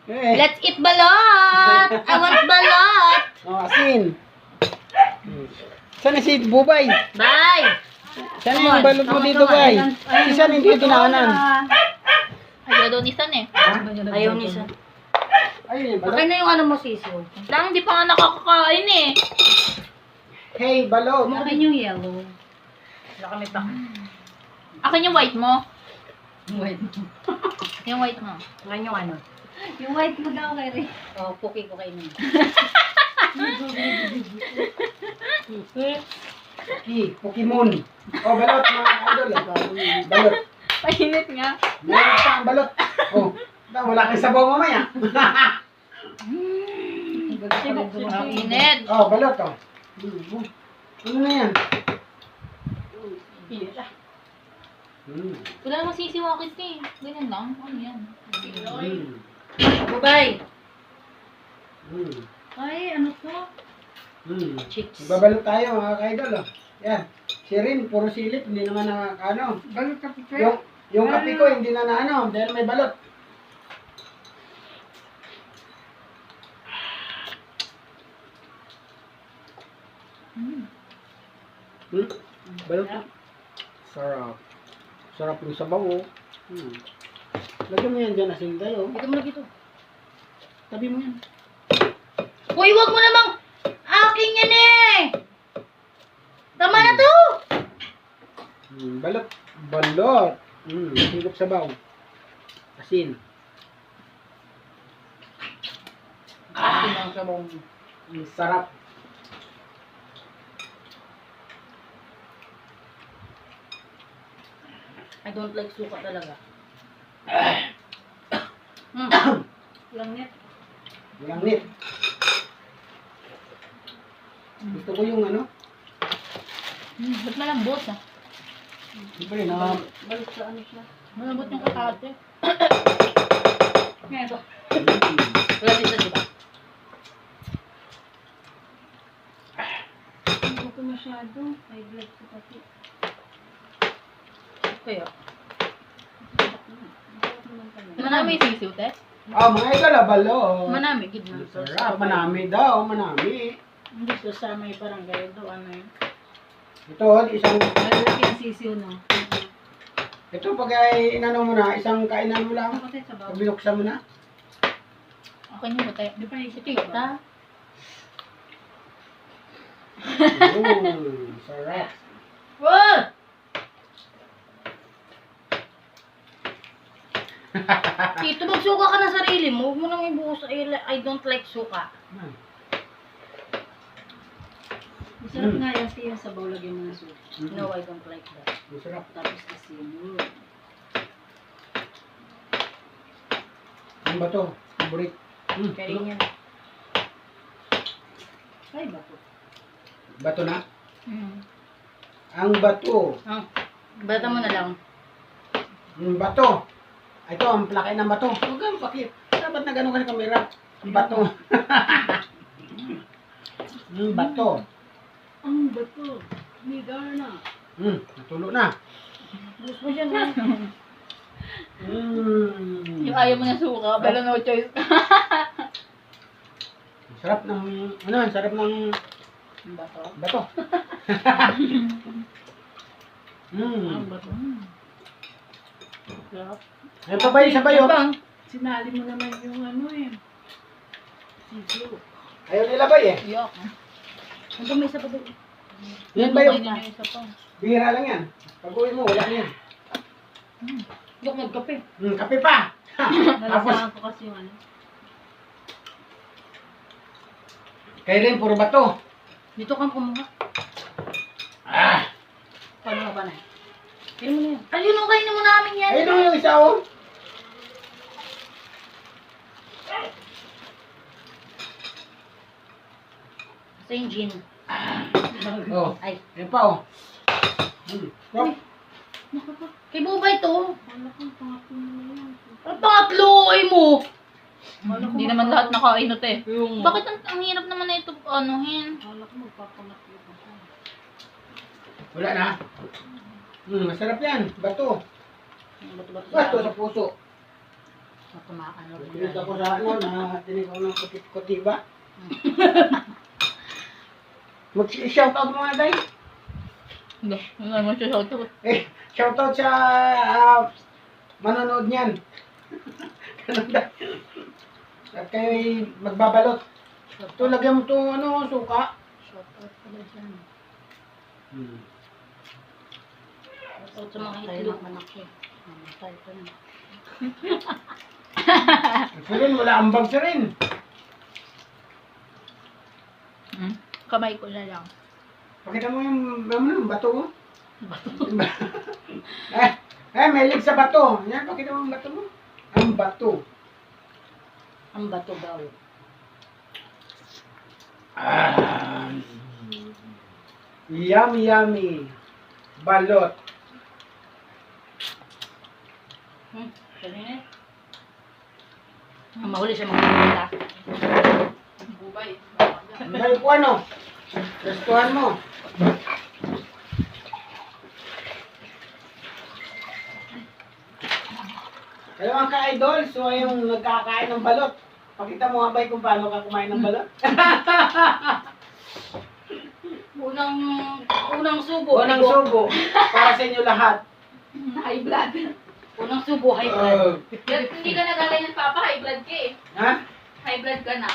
Let's eat balot! I want balot! Oh, asin. Saan na si Bubay? Bye! Saan yung balot mo dito, Bay? Si San hindi yung tinaanan. Ayaw daw ni San eh. Ayaw ni San. Ayun yung balot. Akin na yung ano mo, Sisiw. Lang, hindi pa nga nakakakain eh. Hey, balot. Akin yung yellow. Wala kami pa. Akin yung white mo. White. Yung white mo. Akin yung ano. Yung white mo daw, Kere. Oo, puki ko kayo niya. Pokemon. Oh, balot, mga idol. Balot. Painit nga. Meron pa ang balot. Oh, wala kang sabaw mamaya. Ang init. Oh, balot, oh. Ano na yan? Wala namang sisiwakit eh. Ganyan lang. Ano yan? Bubay! Mm. Ay, ano to? Chicks. Babalot tayo, mga kaidol, oh. Yan. Si Rin, puro silip, hindi naman na, ano. Balot ka pa. Yung kape ko, hindi na ano, dahil may balot. Balot. Sarap. Sarap yung sabaw, oh. Lagyan mo yan dyan, asin tayo. Dito mo na dito. Tabi mo yan. Uy, wag mo namang aking yan eh! Tama na to! Balot. Balot. Higop sabaw. Asin. Sarap. I don't like suka talaga. Lang net. Walang nit. Gusto ko yung ano. Ba't malambot ah? Siyempre na. Balot sa ano siya. Malambot yung kakate. Ngayon to. Wala dito, diba? Hindi ko masyado. May blood ko pati. Kaya. Manami yung sisiw, te? Mga idol, balot. Manami, gid na. Sarap. Manami daw. Manami. Hindi ko sa may barangay do ano yun. Ito, isang. Malaki ang sisiw no. Ito, pag ay inano mo na, isang kainan mo lang. Kapatid sa Pag bawah. binuksan mo na. Okay niyo ba, te? Di pa yung Tita? Sarap. Wow! Tito, magsuka ka na sarili mo. Huwag mo nang ibuhos sa I don't like suka. Masarap nga yan siya sa baw lagyan mo ng suka. No, I don't like that. Masarap. Tapos asin. Ano ba to? Favorite. Kaya yan. Ay, bato. Bato na? Hmm. Ang bato. Bata mo na lang. Bato. Ito, ang plakay ng bato. Huwag kang pakit. Dapat na gano'n ka sa kamera. Ang bato. Bato. Ang bato. Migar na. Natulo na. Bus mo dyan na. Yung ayaw mo na suka, pero no choice. Sarap ng, sarap ng Bato. bato. Ang bato. Sarap. Ayun pa ba yung sabay, oh? Sinali mo naman yung ano eh. Sisiyo. Ayaw nilabay, eh. Yuck. Ano may isa pa doon? Yan ba yung, Yung isa pa. bihira lang yan. Pag uwi mo, wala na yan. Yok, magkape. Kape pa. Tapos, Nalasahan ko kasi yung ano. kayo rin, puro bato. Dito kang kumuha. Paano ka ba na? Kaya mo na yan. Ayun, okay na mo namin yan. Ayun yung isa, oh. Sa yung gin. Oh, Ay. ayun pa, oh. Oh. Kay Bubay to. Ano kang pangatlo mo na yan? Ang pangatlo ay mo. Hindi naman lahat nakainot eh. Yung... Bakit ang hirap naman na ito anuhin? Wala ko magpapangatlo ka pa. Wala na. Masarap yan. Bato. Bato-bato. Bato sa puso. Matamaan mo. Tinig ako sa ano, na tinig ako ng kuti ba? Mag-shoutout mo nga, Day. Hindi, hindi mo siya shoutout. Shoutout sa manonood niyan. Ganun daw. At kayo'y magbabalot. Ito, lagyan mo itong ano, suka. Shoutout pala dyan. Shoutout sa mga itlog. Manak siya. Mamatay pa na. Ito rin, wala ambag sa rin. Kamay ko na lang. Pakita mo yung bato mo. May lig sa bato. Yan, pakita mo yung bato mo. Ang bato. Ang bato daw. Yummy. Balot. Kanina. Mahuli siya mga bubay. May ko ano? Gustuhan mo. Hello mga ka-idol. So yung nagkakain ng balot. Pakita mo nga ba kung paano ka kumain ng balot? Unang subo. Unang subo. Para sa inyo lahat. High blood. Unang subo, high blood. Hindi ka nagaganyan, Papa. High blood ka eh. Ha? High blood ka na.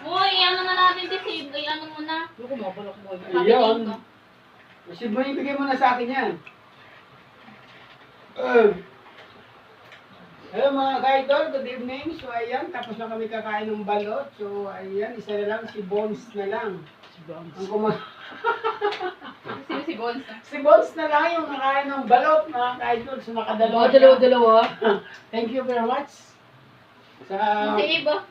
Uy, ano na natin si ano mo na. Ano ko mabalak mo? Ayun. Kasi mo ibigay mo na sa akin yan. Hello mga ka-idol, good evening. So ayan, tapos na kami kakain ng balot. So ayan, isa na lang, si Bones na lang. Si Bones. Ang kuma- Sino si Bones? si Bones na lang yung nakain ng balot, mga ka-idol. So nakadalawa. Dalawa. Thank you very much. Sa Si Iba.